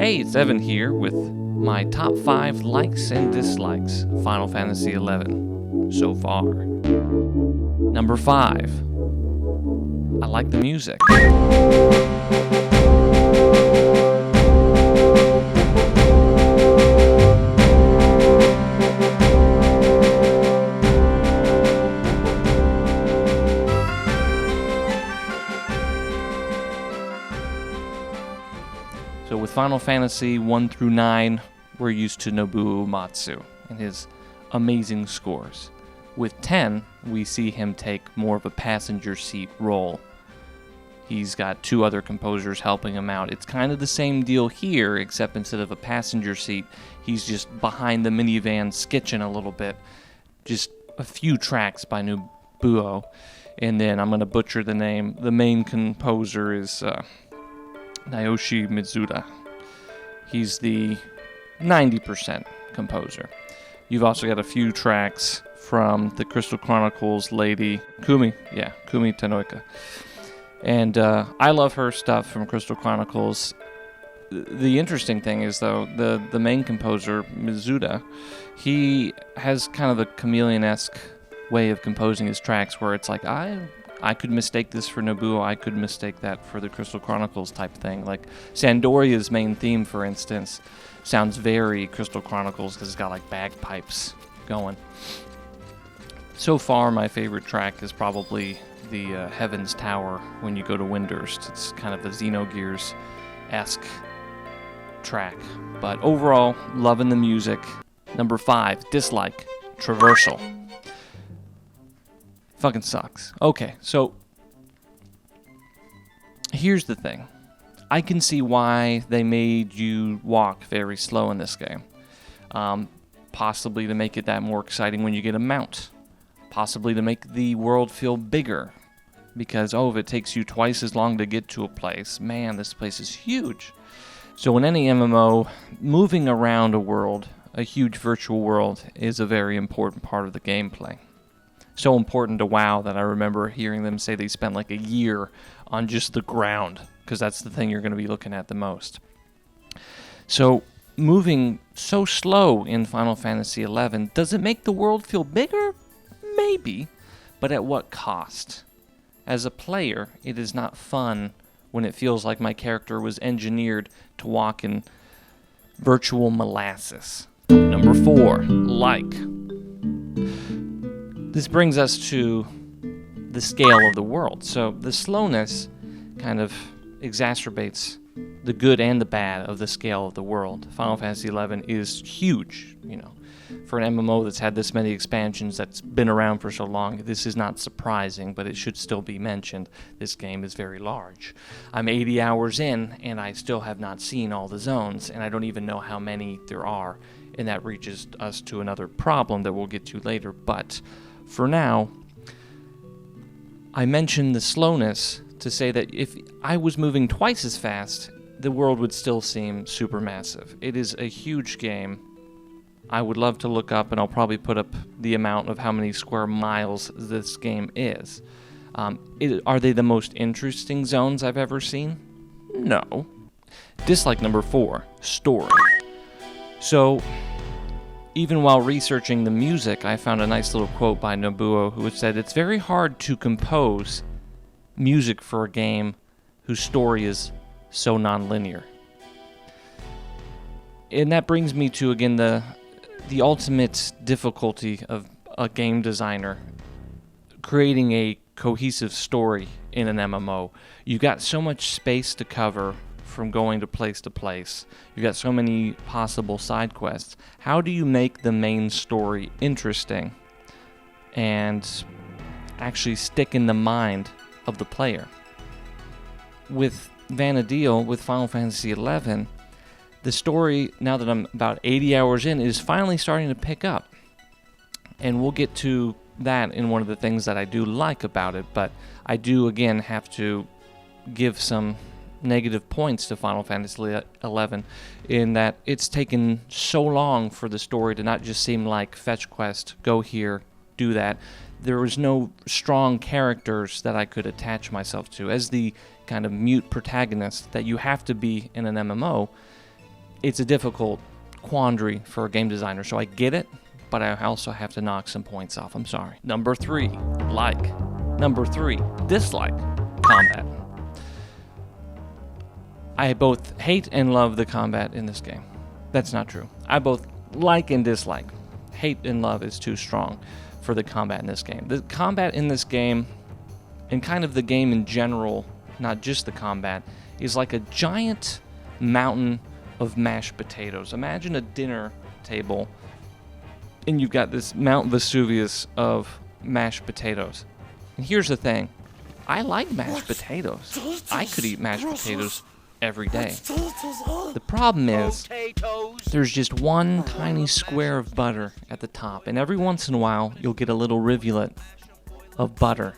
Hey, it's Evan here with my top 5 likes and dislikes Final Fantasy XI so far. Number 5. I like the music. So with Final Fantasy 1 through 9, we're used to Nobuo Uematsu and his amazing scores. With 10, we see him take more of a passenger seat role. He's got 2 other composers helping him out. It's kind of the same deal here, except instead of a passenger seat, he's just behind the minivan sketching a little bit. Just a few tracks by Nobuo. And then I'm going to butcher the name. The main composer is Naoshi Mizuta. He's the 90% composer. You've also got a few tracks from the Crystal Chronicles lady, Kumi Tanoika. And I love her stuff from Crystal Chronicles. The interesting thing is, though, the main composer, Mizuta, he has kind of a chameleon-esque way of composing his tracks where it's like, I could mistake this for Nobuo, I could mistake that for the Crystal Chronicles type thing. Like Sandoria's main theme, for instance, sounds very Crystal Chronicles because it's got like bagpipes going. So far, my favorite track is probably the Heaven's Tower when you go to Windurst. It's kind of a Xenogears-esque track. But overall, loving the music. Number 5, dislike, traversal. Fucking sucks. Okay, so here's the thing. I can see why they made you walk very slow in this game. Possibly to make it that more exciting when you get a mount. Possibly to make the world feel bigger. Because, if it takes you twice as long to get to a place, man, this place is huge. So in any MMO, moving around a world, a huge virtual world, is a very important part of the gameplay. So important to WoW that I remember hearing them say they spent like a year on just the ground, because that's the thing you're going to be looking at the most. So moving so slow in Final Fantasy XI, does it make the world feel bigger? Maybe, but at what cost? As a player, it is not fun when it feels like my character was engineered to walk in virtual molasses. Number 4, like. This brings us to the scale of the world. So the slowness kind of exacerbates the good and the bad of the scale of the world. Final Fantasy XI is huge, For an MMO that's had this many expansions, that's been around for so long, this is not surprising, but it should still be mentioned. This game is very large. I'm 80 hours in, and I still have not seen all the zones, and I don't even know how many there are, and that reaches us to another problem that we'll get to later, but for now, I mentioned the slowness to say that if I was moving twice as fast, the world would still seem supermassive. It is a huge game. I would love to look up, and I'll probably put up the amount of how many square miles this game is. Are they the most interesting zones I've ever seen? No. Dislike number 4, story. So, even while researching the music, I found a nice little quote by Nobuo who said, "It's very hard to compose music for a game whose story is so non-linear." And that brings me to, again, the ultimate difficulty of a game designer creating a cohesive story in an MMO. You've got so much space to cover from going to place. You've got so many possible side quests. How do you make the main story interesting and actually stick in the mind of the player? With Vana'diel, with Final Fantasy XI, the story, now that I'm about 80 hours in, is finally starting to pick up. And we'll get to that in one of the things that I do like about it, but I do, again, have to give some negative points to Final Fantasy XI in that it's taken so long for the story to not just seem like fetch quest, go here, do that. There was no strong characters that I could attach myself to. As the kind of mute protagonist that you have to be in an MMO, it's a difficult quandary for a game designer, so I get it, but I also have to knock some points off. I'm sorry. Number 3, like. Number 3, dislike combat. I both hate and love the combat in this game. That's not true. I both like and dislike. Hate and love is too strong for the combat in this game. The combat in this game, and kind of the game in general, not just the combat, is like a giant mountain of mashed potatoes. Imagine a dinner table, and you've got this Mount Vesuvius of mashed potatoes. And here's the thing. I like mashed potatoes. I could eat mashed potatoes every day. The problem is there's just one tiny square of butter at the top, and every once in a while you'll get a little rivulet of butter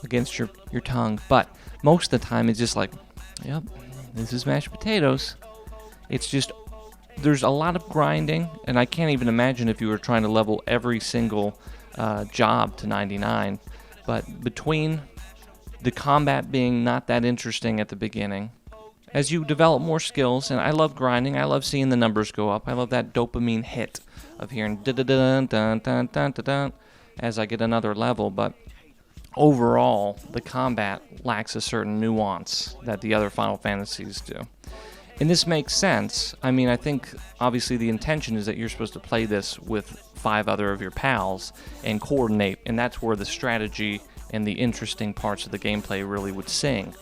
against your tongue. But most of the time it's just like, yep, this is mashed potatoes. It's just, there's a lot of grinding, and I can't even imagine if you were trying to level every single job to 99. But between the combat being not that interesting at the beginning, as you develop more skills, and I love grinding, I love seeing the numbers go up, I love that dopamine hit of hearing dun-dun-dun-dun-dun-dun-dun as I get another level, but overall, the combat lacks a certain nuance that the other Final Fantasies do. And this makes sense. I mean, I think obviously the intention is that you're supposed to play this with 5 other of your pals and coordinate, and that's where the strategy and the interesting parts of the gameplay really would sing.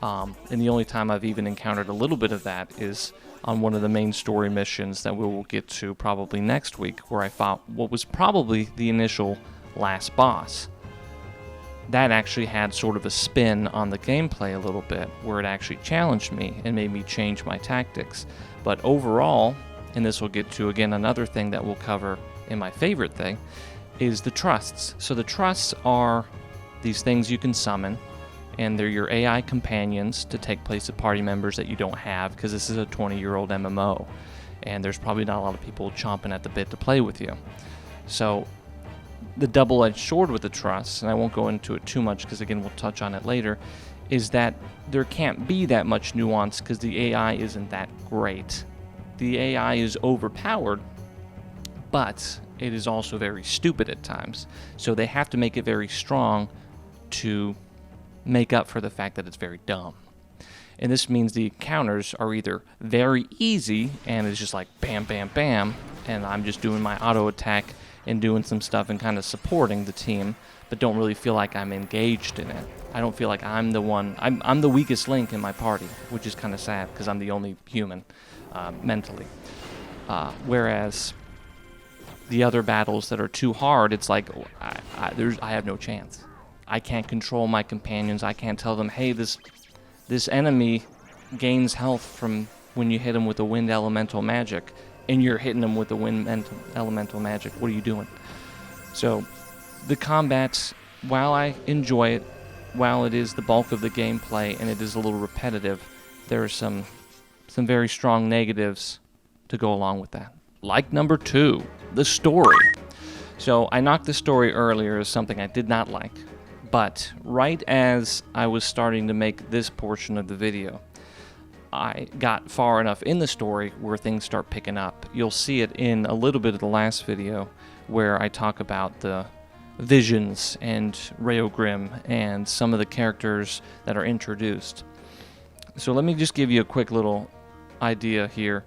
And the only time I've even encountered a little bit of that is on one of the main story missions that we will get to probably next week, where I fought what was probably the initial last boss. That actually had sort of a spin on the gameplay a little bit, where it actually challenged me and made me change my tactics. But overall, and this will get to again another thing that we'll cover in my favorite thing, is the trusts. So the trusts are these things you can summon, and they're your AI companions to take place of party members that you don't have, because this is a 20-year-old MMO, and there's probably not a lot of people chomping at the bit to play with you. So the double-edged sword with the trusts, and I won't go into it too much because again we'll touch on it later, is that there can't be that much nuance because the AI isn't that great. The AI is overpowered, but it is also very stupid at times. So they have to make it very strong to make up for the fact that it's very dumb. And this means the encounters are either very easy and it's just like bam, bam, bam, and I'm just doing my auto attack and doing some stuff and kind of supporting the team, but don't really feel like I'm engaged in it. I don't feel like I'm the one, I'm the weakest link in my party, which is kind of sad because I'm the only human mentally. Whereas the other battles that are too hard, it's like I have no chance. I can't control my companions. I can't tell them, hey, this enemy gains health from when you hit him with a wind elemental magic, and you're hitting them with the wind elemental magic. What are you doing? So the combat, while I enjoy it, while it is the bulk of the gameplay and it is a little repetitive, there are some very strong negatives to go along with that. Like number 2, the story. So I knocked the story earlier as something I did not like, but right as I was starting to make this portion of the video, I got far enough in the story where things start picking up. You'll see it in a little bit of the last video where I talk about the visions and Raogrim and some of the characters that are introduced. So let me just give you a quick little idea here.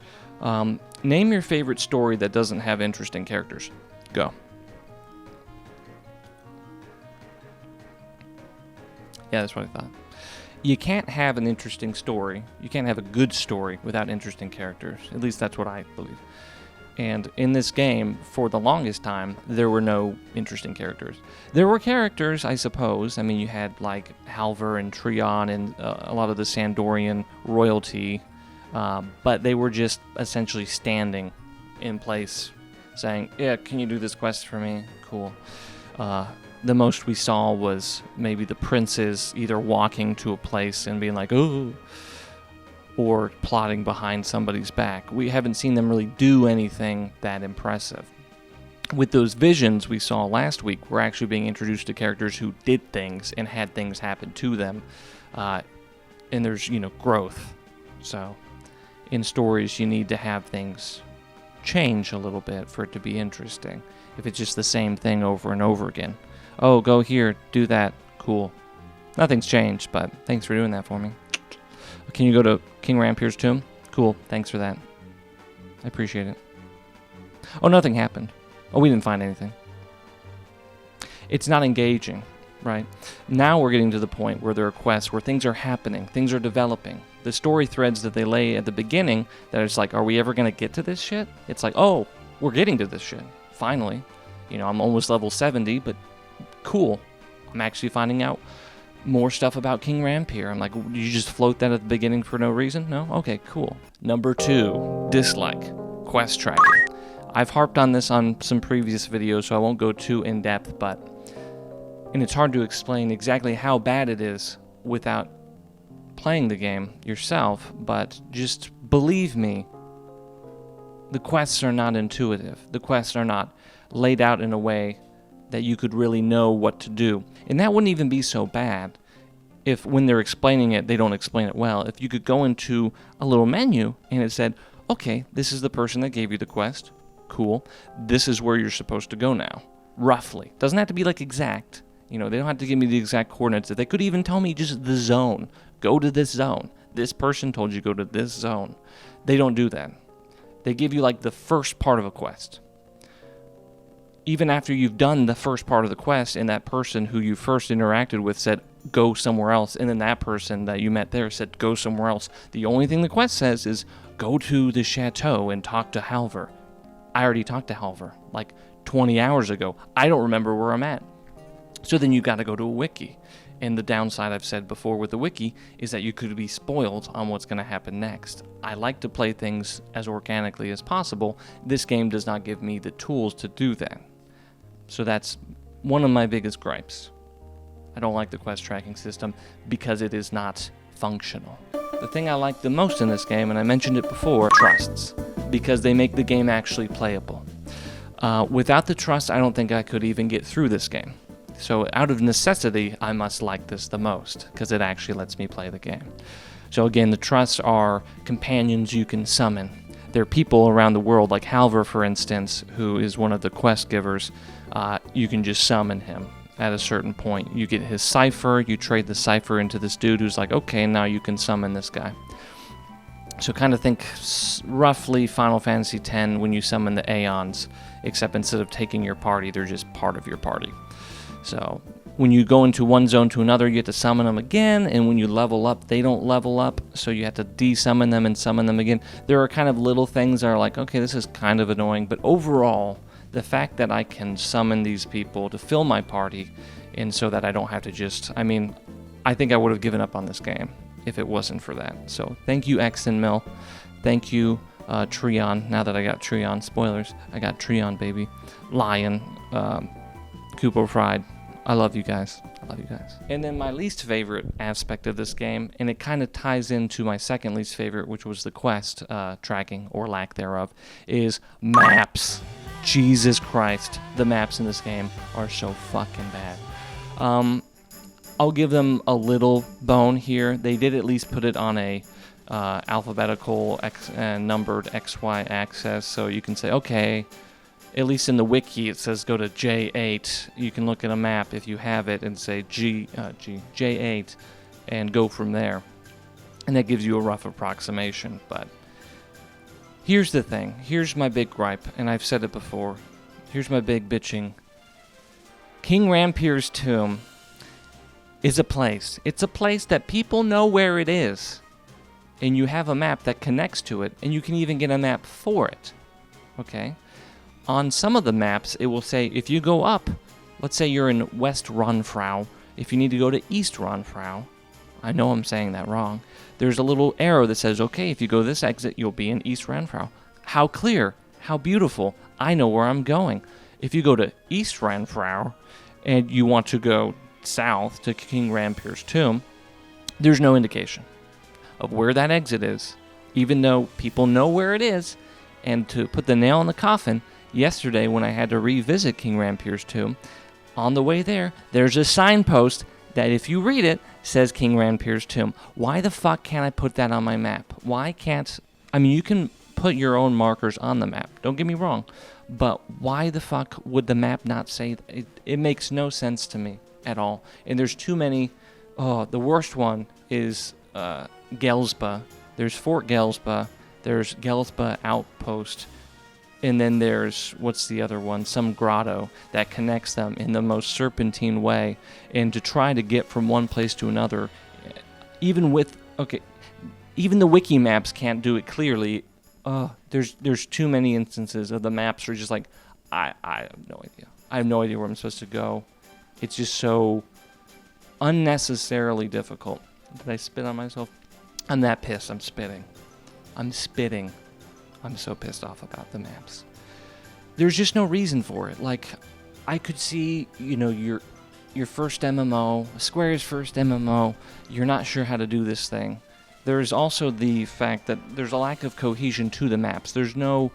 Name your favorite story that doesn't have interesting characters. Go. Yeah, that's what I thought. You can't have an interesting story. You can't have a good story without interesting characters. At least that's what I believe. And in this game, for the longest time, there were no interesting characters. There were characters, I suppose. I mean, you had like Halvar and Trion and a lot of the Sandorian royalty, but they were just essentially standing in place saying, yeah, can you do this quest for me? Cool. The most we saw was maybe the princes either walking to a place and being like, oh, or plotting behind somebody's back. We haven't seen them really do anything that impressive. With those visions we saw last week, we're actually being introduced to characters who did things and had things happen to them. And there's, growth. So in stories, you need to have things change a little bit for it to be interesting. If it's just the same thing over and over again. Oh, go here, do that, cool. Nothing's changed, but thanks for doing that for me. Can you go to King Rampier's tomb? Cool, thanks for that. I appreciate it. Oh, nothing happened. Oh, we didn't find anything. It's not engaging, right? Now we're getting to the point where there are quests where things are happening, things are developing. The story threads that they lay at the beginning, that it's like, are we ever going to get to this shit? It's like, oh, we're getting to this shit, finally. You know, I'm almost level 70, but cool. I'm actually finding out more stuff about King Rampier. I'm like, you just float that at the beginning for no reason? No? Okay, cool. Number 2, dislike, quest tracking. I've harped on this on some previous videos, so I won't go too in-depth, and it's hard to explain exactly how bad it is without playing the game yourself, but just believe me, the quests are not intuitive. The quests are not laid out in a way that you could really know what to do. And that wouldn't even be so bad if when they're explaining it, they don't explain it well. If you could go into a little menu and it said, okay, this is the person that gave you the quest. Cool. This is where you're supposed to go now. Roughly. Doesn't have to be like exact. You know, they don't have to give me the exact coordinates. They could even tell me just the zone. Go to this zone. This person told you go to this zone. They don't do that. They give you like the first part of a quest. Even after you've done the first part of the quest and that person who you first interacted with said, go somewhere else, and then that person that you met there said, go somewhere else. The only thing the quest says is, go to the chateau and talk to Halver. I already talked to Halver like 20 hours ago. I don't remember where I'm at. So then you got to go to a wiki. And the downside I've said before with the wiki is that you could be spoiled on what's going to happen next. I like to play things as organically as possible. This game does not give me the tools to do that. So that's one of my biggest gripes. I don't like the quest tracking system because it is not functional. The thing I like the most in this game, and I mentioned it before, trusts, because they make the game actually playable. Without the trust, I don't think I could even get through this game. So out of necessity, I must like this the most, because it actually lets me play the game. So again, the trusts are companions you can summon. There are people around the world, like Halver, for instance, who is one of the quest givers. You can just summon him at a certain point. You get his cipher, you trade the cipher into this dude who's like, okay, now you can summon this guy. So kind of think roughly Final Fantasy X when you summon the Aeons, except instead of taking your party, they're just part of your party. So when you go into one zone to another, you have to summon them again, and when you level up, they don't level up, so you have to de-summon them and summon them again. There are kind of little things that are like, okay, this is kind of annoying, but overall, the fact that I can summon these people to fill my party, and so that I don't have to just, I mean, I think I would have given up on this game if it wasn't for that. So thank you, X and Mill. Thank you, Treon. Now that I got Treon, spoilers, I got Treon, baby. Lion, Kupo Fried. I love you guys. I love you guys. And then my least favorite aspect of this game, and it kind of ties into my second least favorite, which was the quest tracking, or lack thereof, is maps. Jesus Christ. The maps in this game are so fucking bad. I'll give them a little bone here. They did at least put it on a alphabetical numbered XY axis, so you can say, okay, at least in the wiki it says go to J8. You can look at a map if you have it and say J8 and go from there. And that gives you a rough approximation. But here's the thing. Here's my big gripe, and I've said it before. Here's my big bitching. King Rampier's tomb is a place. It's a place that people know where it is. And you have a map that connects to it, and you can even get a map for it. Okay? On some of the maps, it will say if you go up, let's say you're in West Runfrau, if you need to go to East Runfrau, I know I'm saying that wrong, there's a little arrow that says, okay, if you go this exit, you'll be in East Runfrau. How clear, how beautiful, I know where I'm going. If you go to East Runfrau, and you want to go south to King Rampier's tomb, there's no indication of where that exit is, even though people know where it is. And to put the nail in the coffin, yesterday when I had to revisit King Rampier's tomb, on the way there, there's a signpost that if you read it, says King Rampier's tomb. Why the fuck can't I put that on my map? Why can't I mean, you can put your own markers on the map. Don't get me wrong. But why the fuck would the map not say that? It makes no sense to me at all. And there's too many. Oh, the worst one is Gelsba. There's Fort Gelsba. There's Gelsba Outpost. And then there's, what's the other one? Some grotto that connects them in the most serpentine way. And to try to get from one place to another, even the wiki maps can't do it clearly. There's too many instances of the maps where just like, I have no idea. I have no idea where I'm supposed to go. It's just so unnecessarily difficult. Did I spit on myself? I'm that pissed. I'm spitting. I'm so pissed off about the maps. There's just no reason for it. Like, I could see, your first MMO, Square's first MMO, you're not sure how to do this thing. There's also the fact that there's a lack of cohesion to the maps. There's no,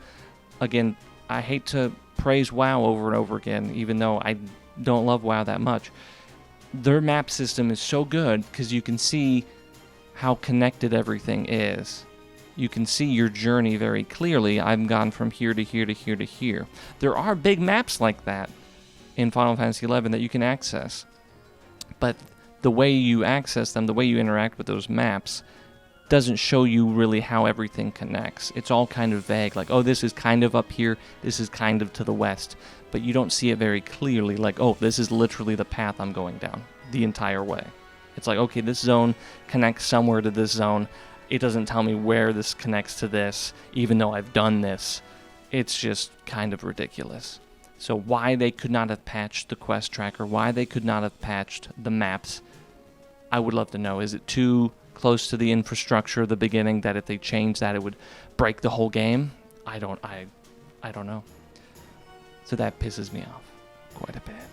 again, I hate to praise WoW over and over again, even though I don't love WoW that much. Their map system is so good because you can see how connected everything is. You can see your journey very clearly. I've gone from here to here to here to here. There are big maps like that in Final Fantasy XI that you can access. But the way you access them, the way you interact with those maps, doesn't show you really how everything connects. It's all kind of vague, like, oh, this is kind of up here, this is kind of to the west, but you don't see it very clearly, like, oh, this is literally the path I'm going down the entire way. It's like, okay, this zone connects somewhere to this zone. It doesn't tell me where this connects to this, even though I've done this. It's just kind of ridiculous. So why they could not have patched the quest tracker, why they could not have patched the maps, I would love to know. Is it too close to the infrastructure of the beginning that if they change that it would break the whole game? I don't know. So that pisses me off quite a bit.